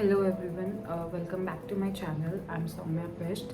Hello everyone, welcome back to my channel. I'm Soumya Best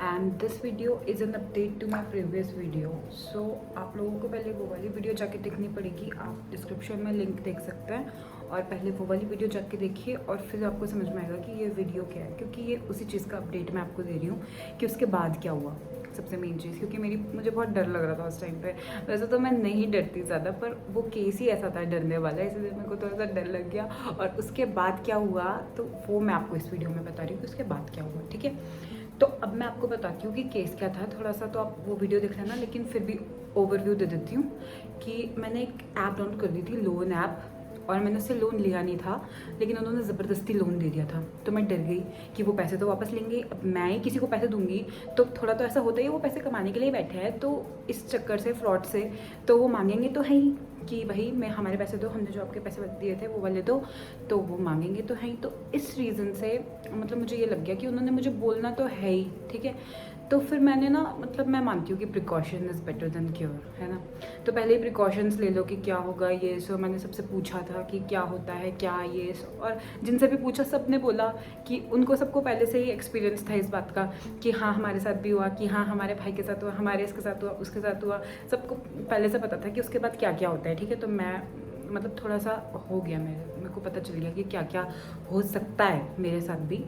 and this video is an update to my previous video. So आप लोगों को पहले वो वाली video जाके देखनी पड़ेगी, आप डिस्क्रिप्शन में लिंक देख सकते हैं और पहले वो वाली वीडियो जाके देखिए और फिर आपको समझ में आएगा कि ये वीडियो क्या है, क्योंकि ये उसी चीज़ का अपडेट मैं आपको दे रही हूँ कि उसके बाद क्या हुआ। सबसे मेन चीज़, क्योंकि मुझे बहुत डर लग रहा था उस टाइम पे। वैसे तो मैं नहीं डरती ज़्यादा, पर वो केस ही ऐसा था डरने वाला, इसलिए मेरे को थोड़ा सा डर लग गया। और उसके बाद क्या हुआ तो वो मैं आपको इस वीडियो में बता रही हूँ कि उसके बाद क्या हुआ, ठीक है। तो अब मैं आपको बताती हूँ कि केस क्या था। थोड़ा सा तो आप वो वीडियो देख लेना, लेकिन फिर भी ओवरव्यू दे देती हूँ कि मैंने एक ऐप डाउनलोड कर दी थी, लोन ऐप, और मैंने उससे लोन लिया नहीं था, लेकिन उन्होंने ज़बरदस्ती लोन दे दिया था। तो मैं डर गई कि वो पैसे तो वापस लेंगे, अब मैं ही किसी को पैसे दूंगी तो थोड़ा तो ऐसा होता ही, वो पैसे कमाने के लिए बैठे हैं, तो इस चक्कर से, फ्रॉड से, तो वो मांगेंगे तो है ही कि भाई मैं हमारे पैसे दो, हमने जो आपके पैसे दिए थे वो वाले दो, तो वो मांगेंगे तो है ही। तो इस रीज़न से मतलब मुझे ये लग गया कि उन्होंने मुझे बोलना तो है ही, ठीक है। तो फिर मैंने ना, मतलब मैं मानती हूँ कि precaution is better than cure, है ना। तो पहले ही प्रिकॉशंस ले लो कि क्या होगा ये सो। मैंने सबसे पूछा था कि क्या होता है क्या ये सो, और जिनसे भी पूछा सब ने बोला कि उनको सबको पहले से ही एक्सपीरियंस था इस बात का कि हाँ हमारे साथ भी हुआ, कि हाँ हमारे भाई के साथ हुआ, हमारे इसके साथ हुआ, उसके साथ हुआ, सबको पहले से पता था कि उसके बाद क्या क्या होता है, ठीक है। तो मैं मतलब थोड़ा सा हो गया, मेरे को पता चल गया कि क्या क्या हो सकता है मेरे साथ भी।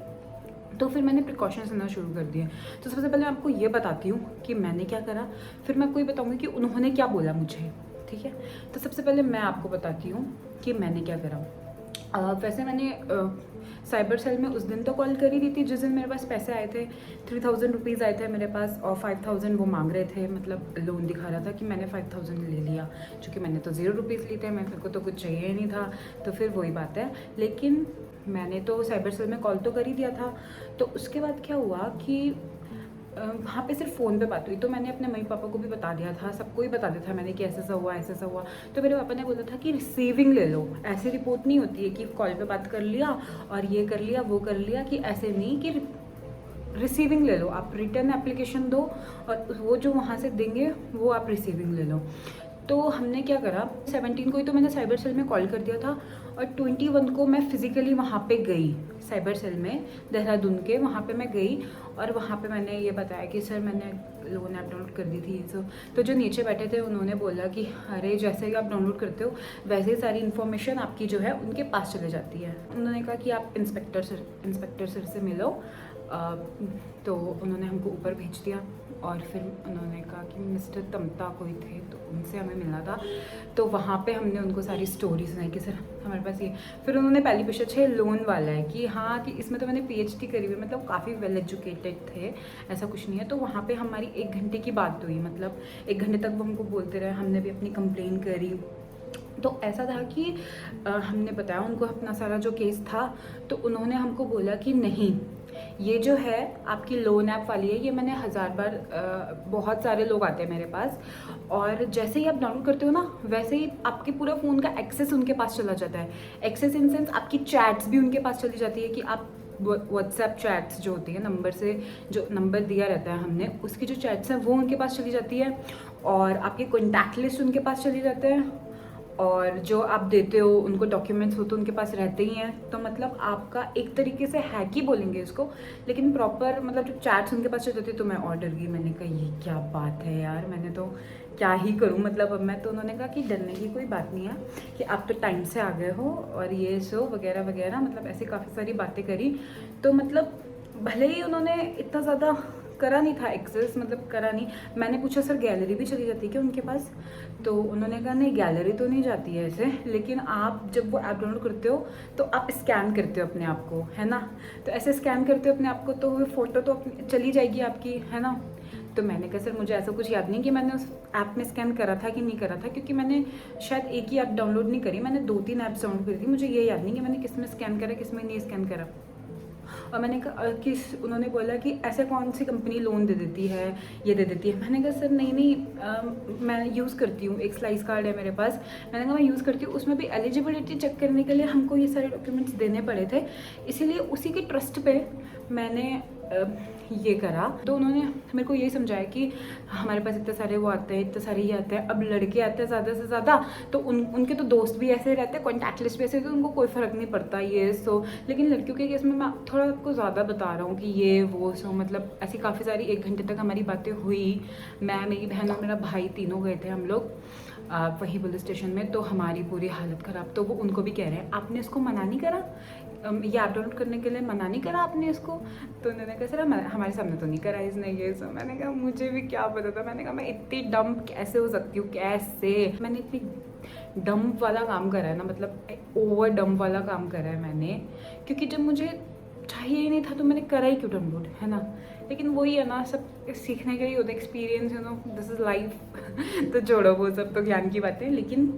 तो फिर मैंने प्रिकॉशंस लेना शुरू कर दिए। तो सबसे पहले मैं आपको ये बताती हूँ कि मैंने क्या करा, फिर मैं आपको ये बताऊँगी कि उन्होंने क्या बोला मुझे, ठीक है। तो सबसे पहले मैं आपको बताती हूँ कि मैंने क्या करा। वैसे मैंने साइबर सेल में उस दिन तो कॉल कर ही दी थी जिस दिन मेरे पास पैसे आए थे। 3000 रुपीज़ आए थे मेरे पास और 5000 वो मांग रहे थे, मतलब लोन दिखा रहा था कि मैंने 5000 ले लिया, क्योंकि मैंने तो 0 रुपीज़ लिए थे, मेरे को तो कुछ चाहिए ही नहीं था। तो फिर वही बात है, लेकिन मैंने तो साइबर सेल में कॉल तो कर ही दिया था। तो उसके बाद क्या हुआ कि वहाँ पे सिर्फ फ़ोन पे बात हुई। तो मैंने अपने मम्मी पापा को भी बता दिया था, सबको ही बता दिया था मैंने कि ऐसा सा हुआ, ऐसा सा हुआ। तो मेरे पापा ने बोला था कि रिसीविंग ले लो, ऐसे रिपोर्ट नहीं होती है कि कॉल पे बात कर लिया और ये कर लिया वो कर लिया, कि ऐसे नहीं, कि रिसीविंग ले लो, आप रिटर्न एप्लीकेशन दो और वो जो वहाँ से देंगे वो आप रिसीविंग ले लो। तो हमने क्या करा, 17 को ही तो मैंने साइबर सेल में कॉल कर दिया था और 21 को मैं फ़िज़िकली वहाँ पे गई साइबर सेल में, देहरादून के वहाँ पे मैं गई और वहाँ पे मैंने ये बताया कि सर मैंने लोन ऐप डाउनलोड कर दी थी। तो जो नीचे बैठे थे उन्होंने बोला कि अरे जैसे ही आप डाउनलोड करते हो वैसे ही सारी इन्फॉर्मेशन आपकी जो है उनके पास चले जाती है। उन्होंने कहा कि आप इंस्पेक्टर सर से मिलो। तो उन्होंने हमको ऊपर भेज दिया और फिर उन्होंने कहा कि मिस्टर तमता कोई थे, तो उनसे हमें मिलना था। तो वहाँ पे हमने उनको सारी स्टोरी सुनाई कि सर हमारे पास ये। फिर उन्होंने पहली पूछा अच्छा लोन वाला है कि हाँ, कि इसमें तो मैंने PhD करी हुई, मतलब काफ़ी वेल एजुकेटेड थे, ऐसा कुछ नहीं है। तो वहाँ पे हमारी 1 घंटे की बात हुई, मतलब 1 घंटे तक वो हमको बोलते रहे, हमने भी अपनी कंप्लेन करी। तो ऐसा था कि हमने बताया उनको अपना सारा जो केस था, तो उन्होंने हमको बोला कि नहीं, ये जो है आपकी लोन ऐप वाली है, ये मैंने 1000 बार बहुत सारे लोग आते हैं मेरे पास, और जैसे ही आप डाउनलोड करते हो ना वैसे ही आपके पूरा फ़ोन का एक्सेस उनके पास चला जाता है। एक्सेस इन सेंस आपकी चैट्स भी उनके पास चली जाती है, कि आप व्हाट्सएप चैट्स जो होती है, नंबर से जो नंबर दिया रहता है हमने, उसकी जो चैट्स हैं वो उनके पास चली जाती है, और आपके कॉन्टैक्ट लिस्ट उनके पास चली जाते हैं, और जो आप देते हो उनको डॉक्यूमेंट्स हो तो उनके पास रहते ही हैं। तो मतलब आपका एक तरीके से हैक ही बोलेंगे इसको, लेकिन प्रॉपर मतलब जब चैट्स उनके पास चल जाती तो मैं और डर गई। मैंने कहा ये क्या बात है यार, मैंने तो क्या ही करूं, मतलब अब मैं। तो उन्होंने कहा कि डरने की कोई बात नहीं है, कि आप तो टाइम से आ गए हो और ये सो वगैरह वगैरह, मतलब ऐसी काफ़ी सारी बातें करी। तो मतलब भले ही उन्होंने इतना ज़्यादा करा नहीं था एक्सेस, मतलब करा नहीं। मैंने पूछा सर गैलरी भी चली जाती है क्या उनके पास, तो उन्होंने कहा नहीं गैलरी तो नहीं जाती है ऐसे, लेकिन आप जब वो ऐप डाउनलोड करते हो तो आप स्कैन करते हो अपने आप को, है ना। तो ऐसे स्कैन करते हो अपने आप को तो वो फ़ोटो तो चली जाएगी आपकी, है ना। तो मैंने कहा सर मुझे ऐसा कुछ याद नहीं कि मैंने उस ऐप में स्कैन करा था कि नहीं करा था, क्योंकि मैंने शायद एक ही ऐप डाउनलोड नहीं करी, मैंने 2-3 ऐप्स डाउनलोड करी थी। मुझे ये याद नहीं कि मैंने किस में स्कैन करा किस में नहीं स्कैन करा। और मैंने कहा कि उन्होंने बोला कि ऐसे कौन सी कंपनी लोन दे देती है, ये दे देती है। मैंने कहा सर नहीं नहीं, मैं यूज़ करती हूँ, एक स्लाइस कार्ड है मेरे पास। मैंने कहा मैं यूज़ करती हूँ, उसमें भी एलिजिबिलिटी चेक करने के लिए हमको ये सारे डॉक्यूमेंट्स देने पड़े थे, इसीलिए उसी के ट्रस्ट पे मैंने ये करा। तो उन्होंने मेरे को ये समझाया कि हमारे पास इतने सारे वो आते हैं, इतने सारे ये आते हैं, अब लड़के आते हैं ज़्यादा से ज़्यादा, तो उनके तो दोस्त भी ऐसे रहते हैं, कॉन्टैक्ट लिस्ट भी ऐसे, तो उनको कोई फ़र्क नहीं पड़ता ये सो। लेकिन लड़कियों के केस में मैं थोड़ा आपको ज़्यादा बता रहा हूँ कि ये वो सो, मतलब ऐसी काफ़ी सारी 1 घंटे तक हमारी बातें हुई। मैं, मेरी बहन और मेरा भाई तीनों गए थे हम लोग वहीं पुलिस स्टेशन में। तो हमारी पूरी हालत ख़राब। तो वो उनको भी कह रहे हैं आपने इसको मना नहीं करा, ये ऐप डाउनलोड करने के लिए मना नहीं करा आपने इसको? तो उन्होंने कहा सर हमारे सामने तो नहीं करा इसने ये सो। मैंने कहा मुझे भी क्या पता था। मैंने कहा मैं इतनी डम्प कैसे हो सकती हूँ, कैसे मैंने इतनी डम्प वाला काम करा है ना, मतलब ओवर डम्प वाला काम करा है मैंने, क्योंकि जब मुझे चाहिए ही नहीं था तो मैंने करा ही क्यों डाउनलोड, है ना। लेकिन वही है ना, सब सीखने के लिए होता है, experience, you know, this is life. तो छोड़ो वो सब तो ज्ञान की बातें। लेकिन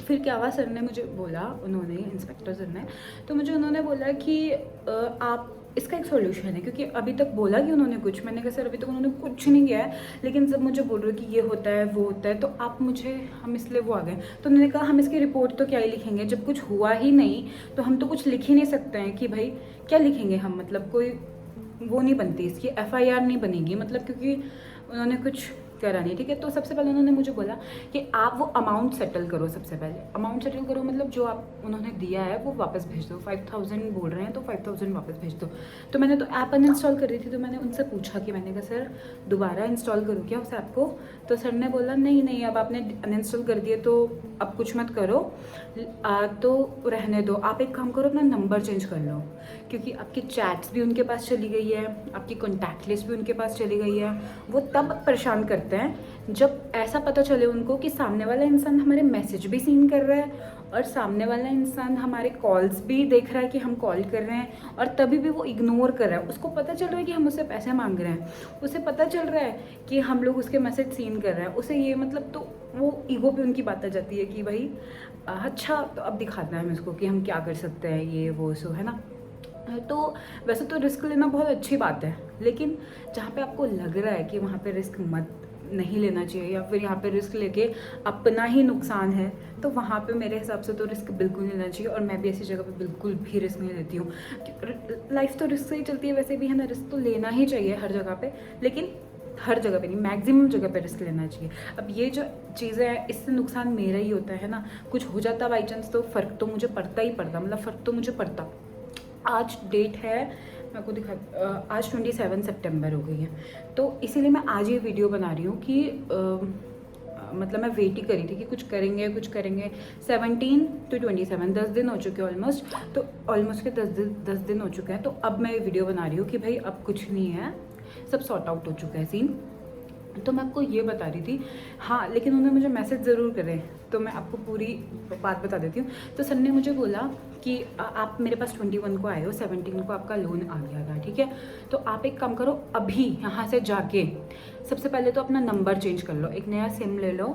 फिर क्या हुआ, सर ने मुझे बोला, उन्होंने, इंस्पेक्टर सर ने, तो मुझे उन्होंने बोला कि आप, इसका एक सॉल्यूशन है, क्योंकि अभी तक बोला कि उन्होंने कुछ, मैंने कहा सर अभी तक उन्होंने कुछ नहीं किया है, लेकिन जब मुझे बोल रहे कि ये होता है वो होता है, तो आप मुझे, हम इसलिए वो आ गए। तो उन्होंने कहा हम इसकी रिपोर्ट तो क्या ही लिखेंगे, जब कुछ हुआ ही नहीं तो हम तो कुछ लिख ही नहीं सकते हैं कि भाई क्या लिखेंगे हम, मतलब कोई वो नहीं बनती, इसकी FIR नहीं बनेगी, मतलब क्योंकि उन्होंने कुछ करा नहीं, ठीक है। तो सबसे पहले उन्होंने मुझे बोला कि आप वो अमाउंट सेटल करो। सबसे पहले अमाउंट सेटल करो, मतलब जो आप उन्होंने दिया है वो वापस भेज दो। 5000 बोल रहे हैं तो 5000 वापस भेज दो। तो मैंने तो ऐप अनइंस्टॉल कर रही थी, तो मैंने उनसे पूछा कि, मैंने कहा सर दोबारा इंस्टॉल करूँ क्या उस ऐप को? तो सर ने बोला नहीं नहीं, अब आपने अनइंस्टॉल कर दिए तो अब कुछ मत करो, तो रहने दो। आप एक काम करो, अपना नंबर चेंज कर लो, क्योंकि आपकी चैट्स भी उनके पास चली गई है, आपकी कॉन्टैक्ट लिस्ट भी उनके पास चली गई है। वो तब परेशान करते हैं जब ऐसा पता चले उनको कि सामने वाला इंसान हमारे मैसेज भी सीन कर रहा है और सामने वाला इंसान हमारे कॉल्स भी देख रहा है कि हम कॉल कर रहे हैं, और तभी भी वो इग्नोर कर रहा है। उसको पता चल रहा है कि हम उससे पैसे मांग रहे हैं, उसे पता चल रहा है कि हम लोग उसके मैसेज सीन कर रहे हैं, उसे ये, मतलब, तो वो ईगो पे उनकी बात आ जाती है कि भाई अच्छा तो अब दिखाना है इसको कि हम क्या कर सकते हैं, ये वो सो, है ना। तो वैसे तो रिस्क लेना बहुत अच्छी बात है, लेकिन जहाँ पे आपको लग रहा है कि वहाँ पे रिस्क मत नहीं लेना चाहिए, या फिर यहाँ पे रिस्क लेके अपना ही नुकसान है, तो वहाँ पे मेरे हिसाब से तो रिस्क बिल्कुल नहीं लेना चाहिए। और मैं भी ऐसी जगह पे बिल्कुल भी रिस्क नहीं लेती हूँ। लाइफ तो रिस्क से ही चलती है वैसे भी, है ना। रिस्क तो लेना ही चाहिए हर जगह पे, लेकिन हर जगह पे नहीं, मैक्सिमम जगह पे रिस्क लेना चाहिए। अब ये जो चीज़ें हैं, इससे नुकसान मेरा ही होता है ना। कुछ हो जाता बाई चांस तो फ़र्क तो मुझे पड़ता ही पड़ता, मतलब फ़र्क तो मुझे पड़ता। आज डेट है, मैं आपको दिखा, आज 27 सितंबर हो गई है, तो इसीलिए मैं आज ये वीडियो बना रही हूँ कि मतलब मैं वेट ही करी थी कि कुछ करेंगे कुछ करेंगे। 17 to 27 10 दिन हो चुके हैं ऑलमोस्ट, तो ऑलमोस्ट के 10 दिन हो चुके हैं। तो अब मैं ये वीडियो बना रही हूँ कि भाई अब कुछ नहीं है, सब सॉर्ट आउट हो चुका है सीन। तो मैं आपको ये बता रही थी। हाँ, लेकिन उन्होंने मुझे मैसेज ज़रूर करे, तो मैं आपको पूरी बात बता देती हूँ। तो सर ने मुझे बोला कि आप मेरे पास 21 को आए हो, 17 को आपका लोन आ गया था, ठीक है। तो आप एक काम करो, अभी यहाँ से जाके सबसे पहले तो अपना नंबर चेंज कर लो, एक नया सिम ले लो,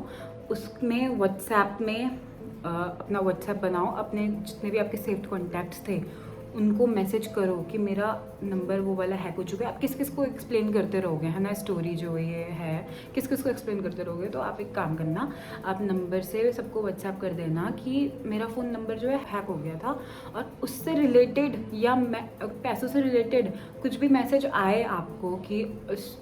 उसमें व्हाट्सएप में अपना व्हाट्सएप बनाओ, अपने जितने भी आपके सेव्ड कॉन्टैक्ट्स थे उनको मैसेज करो कि मेरा नंबर वो वाला हैक हो चुका है। आप किस किस को एक्सप्लेन करते रहोगे, है ना, स्टोरी जो ये है, किस किस को एक्सप्लेन करते रहोगे। तो आप एक काम करना, आप नंबर से सबको व्हाट्सएप कर देना कि मेरा फ़ोन नंबर जो है हैक हो गया था, और उससे रिलेटेड या पैसों से रिलेटेड कुछ भी मैसेज आए आपको कि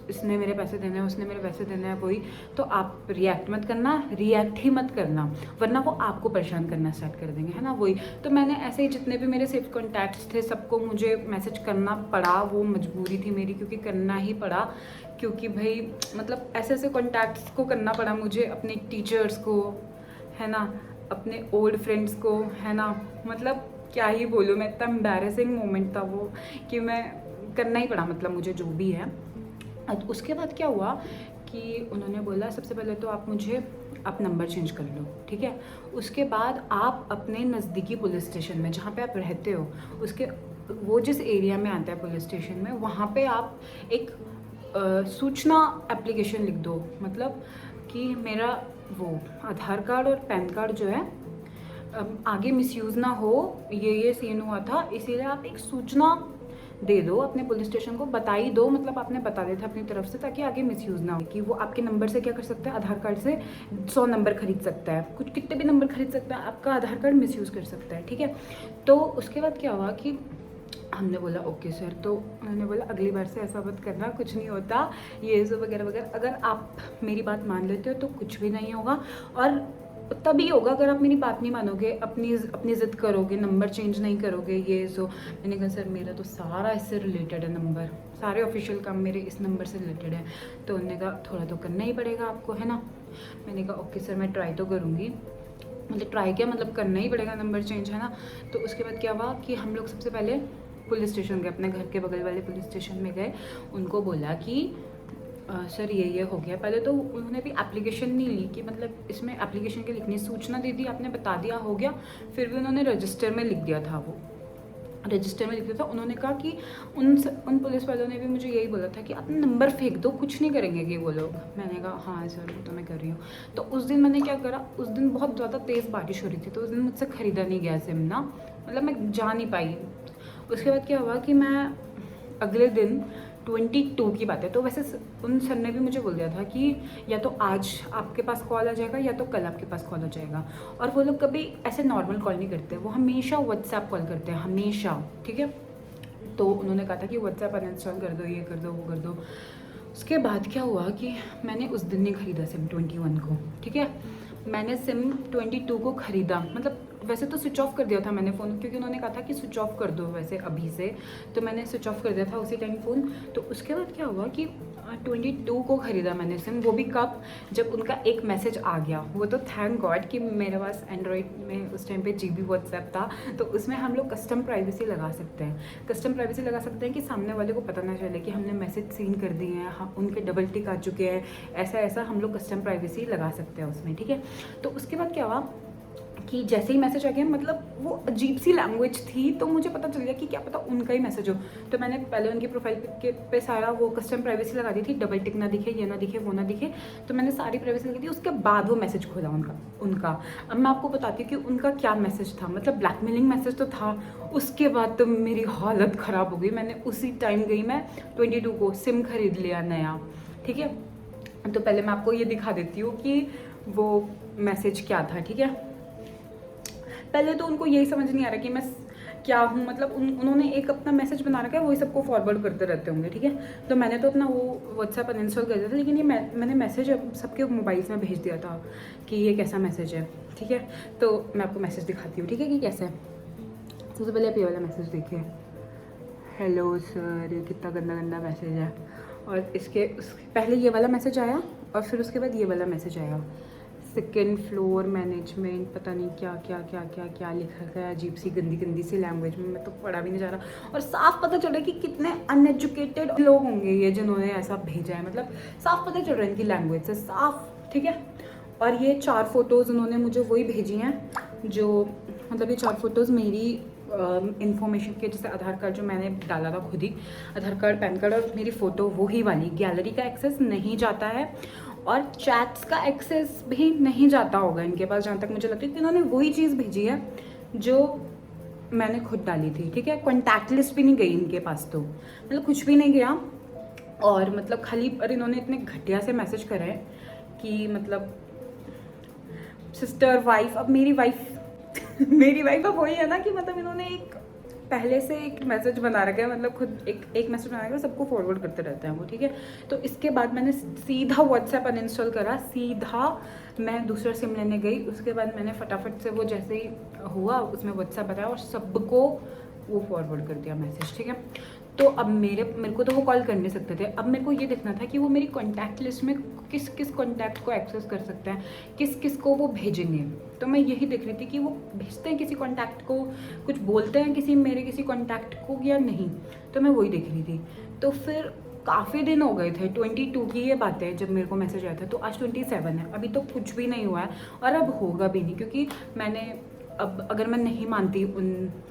इसने मेरे पैसे देने हैं, उसने मेरे पैसे देने हैं, वही, तो आप रिएक्ट मत करना, रिएक्ट ही मत करना, वरना वो आपको परेशान करना स्टार्ट कर देंगे, है ना। वही तो मैंने ऐसे ही जितने भी मेरे सेव कॉन्टैक्ट थे सबको मुझे मैसेज करना पड़ा, वो मजबूरी थी मेरी, क्योंकि करना ही पड़ा, क्योंकि भाई मतलब ऐसे ऐसे कॉन्टैक्ट्स को करना पड़ा मुझे, अपने टीचर्स को, है ना, अपने ओल्ड फ्रेंड्स को, है ना। मतलब क्या ही बोलूँ मैं, इतना एम्बैरेसिंग मोमेंट था वो कि मैं करना ही पड़ा, मतलब मुझे जो भी है। उसके बाद क्या हुआ कि उन्होंने बोला सबसे पहले तो आप नंबर चेंज कर लो, ठीक है। उसके बाद आप अपने नज़दीकी पुलिस स्टेशन में, जहाँ पे आप रहते हो, उसके वो जिस एरिया में आता है पुलिस स्टेशन में, वहाँ पे आप एक सूचना एप्लीकेशन लिख दो, मतलब कि मेरा वो आधार कार्ड और पैन कार्ड जो है आगे मिसयूज़ ना हो, ये सीन हुआ था, इसीलिए आप एक सूचना दे दो अपने पुलिस स्टेशन को, बता ही दो, मतलब आपने बता देता अपनी तरफ से, ताकि आगे मिसयूज़ ना हो। कि वो आपके नंबर से क्या कर सकता है, आधार कार्ड से 100 नंबर खरीद सकता है, कुछ कितने भी नंबर खरीद सकता है, आपका आधार कार्ड मिसयूज़ कर सकता है, ठीक है। तो उसके बाद क्या हुआ कि हमने बोला ओके सर। तो उन्होंने बोला अगली बार से ऐसा मत करना, कुछ नहीं होता, ये सब वगैरह वगैरह। अगर आप मेरी बात मान लेते हो तो कुछ भी नहीं होगा, और तभी होगा अगर आप मेरी बात नहीं मानोगे, अपनी ज़िद करोगे, नंबर चेंज नहीं करोगे, ये सो। मैंने कहा सर मेरा तो सारा इससे रिलेटेड है, नंबर सारे ऑफिशियल काम मेरे इस नंबर से रिलेटेड है। तो उन्होंने कहा थोड़ा तो करना ही पड़ेगा आपको, है ना। मैंने कहा ओके सर मैं ट्राई तो करूँगी। मतलब ट्राई किया, मतलब करना ही पड़ेगा नंबर चेंज, है ना। तो उसके बाद क्या हुआ कि हम लोग सबसे पहले पुलिस स्टेशन गए, अपने घर के बगल वाले पुलिस स्टेशन में गए। उनको बोला कि सर ये हो गया। पहले तो उन्होंने भी एप्लीकेशन नहीं ली कि मतलब इसमें एप्लीकेशन के लिखनी, सूचना दे दी आपने, बता दिया हो गया। फिर भी उन्होंने रजिस्टर में लिख दिया था, वो रजिस्टर में लिख दिया था। उन्होंने कहा कि उन पुलिस वालों ने भी मुझे यही बोला था कि आप नंबर फेंक दो, कुछ नहीं करेंगे कि वो लोग। मैंने कहा हाँ सर वो तो मैं कर रही हूँ। तो उस दिन मैंने क्या करा, उस दिन बहुत ज़्यादा तेज़ बारिश हो रही थी, तो उस दिन मुझसे ख़रीदा नहीं गया सिम ना, मतलब मैं जा नहीं पाई। उसके बाद क्या हुआ कि मैं अगले दिन 22 की बात है, तो वैसे उन सर ने भी मुझे बोल दिया था कि या तो आज आपके पास कॉल आ जाएगा या तो कल आपके पास कॉल आ जाएगा। और वो लोग कभी ऐसे नॉर्मल कॉल नहीं करते, वो हमेशा व्हाट्सएप कॉल करते हैं, हमेशा, ठीक है। तो उन्होंने कहा था कि व्हाट्सएप अनइंस्टॉल कर दो, ये कर दो, वो कर दो। उसके बाद क्या हुआ कि मैंने उस दिन नहीं ख़रीदा सिम 21 को, ठीक है। मैंने सिम 22 को ख़रीदा, मतलब वैसे तो स्विच ऑफ कर दिया था मैंने फ़ोन, क्योंकि उन्होंने कहा था कि स्विच ऑफ कर दो वैसे अभी से, तो मैंने स्विच ऑफ कर दिया था उसी टाइम फ़ोन। तो उसके बाद क्या हुआ कि 22 को ख़रीदा मैंने सिम, वो भी कब, जब उनका एक मैसेज आ गया। वो तो थैंक गॉड कि मेरे पास एंड्रॉयड में उस टाइम पे GB व्हाट्सएप था, तो उसमें हम लोग कस्टम प्राइवेसी लगा सकते हैं। कस्टम प्राइवेसी लगा सकते हैं कि सामने वाले को पता ना चले कि हमने मैसेज सीन कर दिए हैं, हम उनके डबल टिक आ चुके हैं, ऐसा ऐसा हम लोग कस्टम प्राइवेसी लगा सकते हैं उसमें, ठीक है। तो उसके बाद क्या हुआ कि जैसे ही मैसेज आ गया, मतलब वो अजीब सी लैंग्वेज थी, तो मुझे पता चल गया कि क्या पता उनका ही मैसेज हो। तो मैंने पहले उनकी प्रोफाइल पे सारा वो कस्टम प्राइवेसी लगा दी थी, डबल टिक ना दिखे, ये ना दिखे, वो ना दिखे। तो मैंने सारी प्राइवेसी लगा दी, उसके बाद वो मैसेज खोला उनका। अब मैं आपको बताती हूँ कि उनका क्या मैसेज था, मतलब ब्लैकमेलिंग मैसेज तो था। उसके बाद तो मेरी हालत ख़राब हो गई। मैंने उसी टाइम गई मैं 22 को सिम खरीद लिया नया, ठीक है। तो पहले मैं आपको ये दिखा देती हूँ कि वो मैसेज क्या था, ठीक है। पहले तो उनको यही समझ नहीं आ रहा कि मैं क्या हूँ, मतलब उन्होंने एक अपना मैसेज बना रखा है, वही सबको फॉरवर्ड करते रहते होंगे, ठीक है। तो मैंने तो अपना वो व्हाट्सएप अनइंस्टॉल कर दिया था, लेकिन ये मैंने मैसेज सबके मोबाइल्स में भेज दिया था कि ये कैसा मैसेज है, ठीक है। तो मैं आपको मैसेज दिखाती हूँ, ठीक है, कि कैसा है। सबसे पहले आप ये वाला मैसेज देखिए, हेलो सर, ये कितना गंदा गंदा मैसेज है। और इसके पहले ये वाला मैसेज आया, और फिर उसके बाद ये वाला मैसेज आया, सेकेंड फ्लोर मैनेजमेंट, पता नहीं क्या क्या क्या क्या क्या लिखा गया, अजीब सी गंदी सी लैंग्वेज में, मैं तो पढ़ा भी नहीं जा रहा। और साफ पता चल रहा है कि कितने अनएजुकेटेड लोग होंगे ये जिन्होंने ऐसा भेजा है, मतलब साफ पता चल रहा है इनकी लैंग्वेज से, साफ, ठीक है। और ये 4 फोटोज़ उन्होंने मुझे वही भेजी हैं जो, मतलब ये 4 फोटोज़ मेरी इन्फॉर्मेशन के, जैसे आधार कार्ड जो मैंने डाला था खुद ही, आधार कार्ड, पैन कार्ड, और मेरी फ़ोटो वही वाली। गैलरी का एक्सेस नहीं जाता है, और चैट्स का एक्सेस भी नहीं जाता होगा इनके पास, जहाँ तक मुझे लगता है कि इन्होंने वही चीज़ भेजी है जो मैंने खुद डाली थी, ठीक है। कॉन्टैक्ट लिस्ट भी नहीं गई इनके पास, तो मतलब कुछ भी नहीं गया। और मतलब खाली, और इन्होंने इतने घटिया से मैसेज करे हैं कि मतलब सिस्टर, वाइफ, अब मेरी वाइफ मेरी वाइफ अब वही है ना कि मतलब इन्होंने एक पहले से एक मैसेज बना रखा है, मतलब खुद एक मैसेज बना रखा है, सबको फॉरवर्ड करते रहते हैं वो, ठीक है। तो इसके बाद मैंने सीधा व्हाट्सएप अनइंस्टॉल करा, सीधा मैं दूसरा सिम लेने गई। उसके बाद मैंने फटाफट से वो जैसे ही हुआ उसमें व्हाट्सएप बताया और सबको वो फॉरवर्ड कर दिया मैसेज, ठीक है। तो अब मेरे को तो वो कॉल कर नहीं सकते थे, अब मेरे को ये देखना था कि वो मेरी कॉन्टैक्ट लिस्ट में किस किस कॉन्टैक्ट को एक्सेस कर सकते हैं, किस किस को वो भेजेंगे। तो मैं यही देख रही थी कि वो भेजते हैं किसी कॉन्टैक्ट को, कुछ बोलते हैं किसी कॉन्टैक्ट को या नहीं, तो मैं वही देख रही थी। तो फिर काफ़ी दिन हो गए थे, 22 की ये बात है जब मेरे को मैसेज आया था, तो आज 27 है, अभी तो कुछ भी नहीं हुआ है और अब होगा भी नहीं, क्योंकि मैंने अब अगर मैं नहीं मानती उन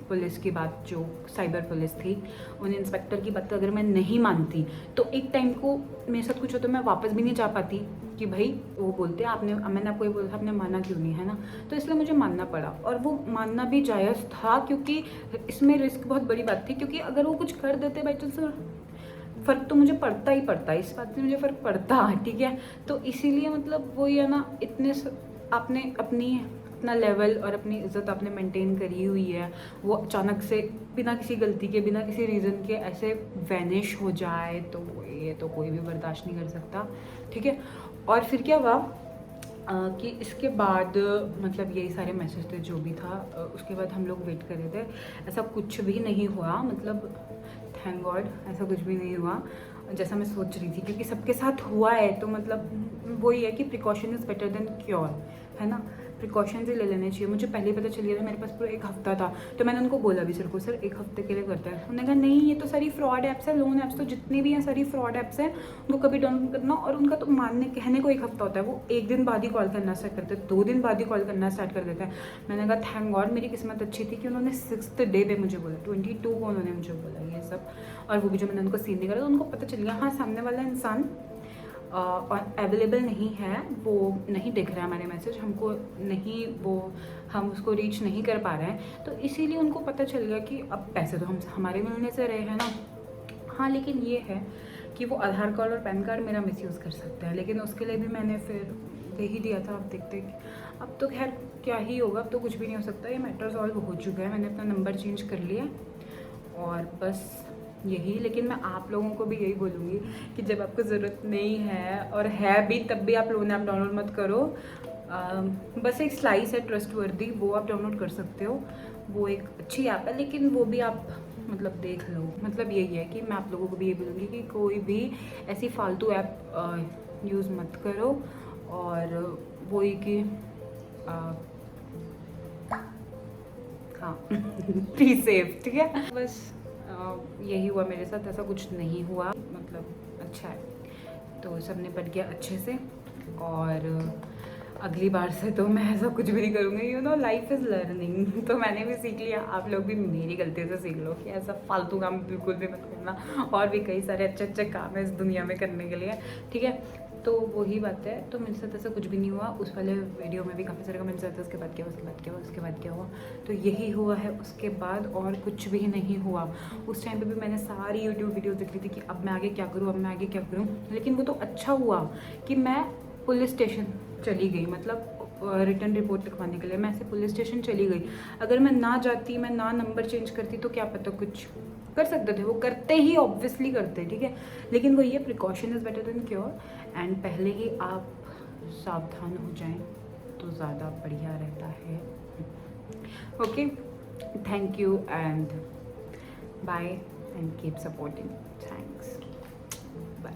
पुलिस की बात, जो साइबर पुलिस थी, उन इंस्पेक्टर की बात अगर मैं नहीं मानती, तो एक टाइम को मेरे साथ कुछ हो तो मैं वापस भी नहीं जा पाती कि भाई वो बोलते मैंने आपको ये बोला था, आपने माना क्यों नहीं, है ना। तो इसलिए मुझे मानना पड़ा, और वो मानना भी जायज़ था, क्योंकि इसमें रिस्क बहुत बड़ी बात थी, क्योंकि अगर वो कुछ कर देते बाई चांस, फ़र्क तो मुझे पड़ता ही पड़ता, इस बात से मुझे फ़र्क पड़ता, ठीक है। तो इसीलिए मतलब वही है ना, आपने अपना अपना लेवल और अपनी इज्जत आपने मेंटेन करी हुई है, वो अचानक से बिना किसी गलती के, बिना किसी रीज़न के ऐसे वैनिश हो जाए, तो ये तो कोई भी बर्दाश्त नहीं कर सकता, ठीक है। और फिर क्या हुआ कि इसके बाद मतलब यही सारे मैसेज थे जो भी था, उसके बाद हम लोग वेट कर रहे थे। ऐसा कुछ भी नहीं हुआ, मतलब थैंक गॉड ऐसा कुछ भी नहीं हुआ जैसा मैं सोच रही थी, क्योंकि सबके साथ हुआ है तो मतलब वही है कि precaution is better than cure, है ना। प्रिकॉशंस ही ले लेने चाहिए। मुझे पहले ही पता चल गया था, मेरे पास पूरा एक हफ्ता था, तो मैंने उनको बोला भी सर को, सर एक हफ्ते के लिए करते हैं। उन्होंने कहा नहीं ये तो सारी फ्रॉड ऐप्स है, लोन ऐप्स तो जितनी भी हैं सारी फ्रॉड ऐप्स हैं, उनको कभी डाउनलोड करना। और उनका तो मानने कहने को एक हफ्ता होता है, वो एक दिन बाद ही कॉल करना स्टार्ट करते हैं, 2 दिन बाद ही कॉल करना स्टार्ट कर देते हैं। मैंने कहा थैंक गॉड मेरी किस्मत अच्छी थी कि उन्होंने 6th डे पे मुझे बोला, 22 को उन्होंने मुझे बोला ये सब। और वो भी जो मैंने उनको सीन नहीं करा, तो उनको पता चल गया हाँ सामने वाला इंसान और अवेलेबल नहीं है, वो नहीं देख रहा है हमारे मैसेज, हमको नहीं, वो हम उसको रीच नहीं कर पा रहे हैं, तो इसीलिए उनको पता चल गया कि अब पैसे तो हम हमारे मिलने से रहे हैं ना। हाँ लेकिन ये है कि वो आधार कार्ड और पैन कार्ड मेरा मिसयूज़ कर सकते हैं, लेकिन उसके लिए भी मैंने फिर दे ही दिया था। अब देखते अब तो खैर क्या ही होगा, अब तो कुछ भी नहीं हो सकता, ये मैटर सॉल्व हो चुका है, मैंने अपना नंबर चेंज कर लिया और बस यही। लेकिन मैं आप लोगों को भी यही बोलूँगी कि जब आपको ज़रूरत नहीं है और है भी तब भी आप लोन ऐप डाउनलोड मत करो। बस एक स्लाइस है ट्रस्टवर्दी, वो आप डाउनलोड कर सकते हो, वो एक अच्छी ऐप है, लेकिन वो भी आप मतलब देख लो। मतलब यही है कि मैं आप लोगों को भी ये बोलूँगी कि कोई भी ऐसी फालतू ऐप यूज़ मत करो। और वही कि हाँ बी सेफ, ठीक है। बस यही हुआ मेरे साथ, ऐसा कुछ नहीं हुआ, मतलब अच्छा है, तो सब निपट गया अच्छे से। और अगली बार से तो मैं ऐसा कुछ भी नहीं करूँगी, you know life is learning. तो मैंने भी सीख लिया, आप लोग भी मेरी गलती से सीख लो कि ऐसा फालतू काम बिल्कुल भी मत करना। और भी कई सारे अच्छे अच्छे काम है इस दुनिया में करने के लिए, ठीक है। तो वही बात है, तो मेरे साथ ऐसा कुछ भी नहीं हुआ। उस वाले वीडियो में भी काफ़ी सारे कमेंट्स आते हैं उसके बाद क्या हुआ, उसके बाद क्या हुआ, उसके बाद क्या हुआ, तो यही हुआ है। उसके बाद और कुछ भी नहीं हुआ। उस टाइम पे भी मैंने सारी यूट्यूब वीडियोस देख रही थी कि अब मैं आगे क्या करूँ, अब मैं आगे क्या करूँ। लेकिन वो तो अच्छा हुआ कि मैं पुलिस स्टेशन चली गई, मतलब रिटर्न रिपोर्ट लिखवाने के लिए मैं ऐसे पुलिस स्टेशन चली गई। अगर मैं ना जाती, मैं ना नंबर चेंज करती, तो क्या पता कुछ कर सकते थे, वो करते ही ऑब्वियसली करते, ठीक है। लेकिन वही है, precaution is better than cure, and पहले ही आप सावधान हो जाएं तो ज़्यादा बढ़िया रहता है। Okay, thank you and bye and keep supporting, thanks, bye.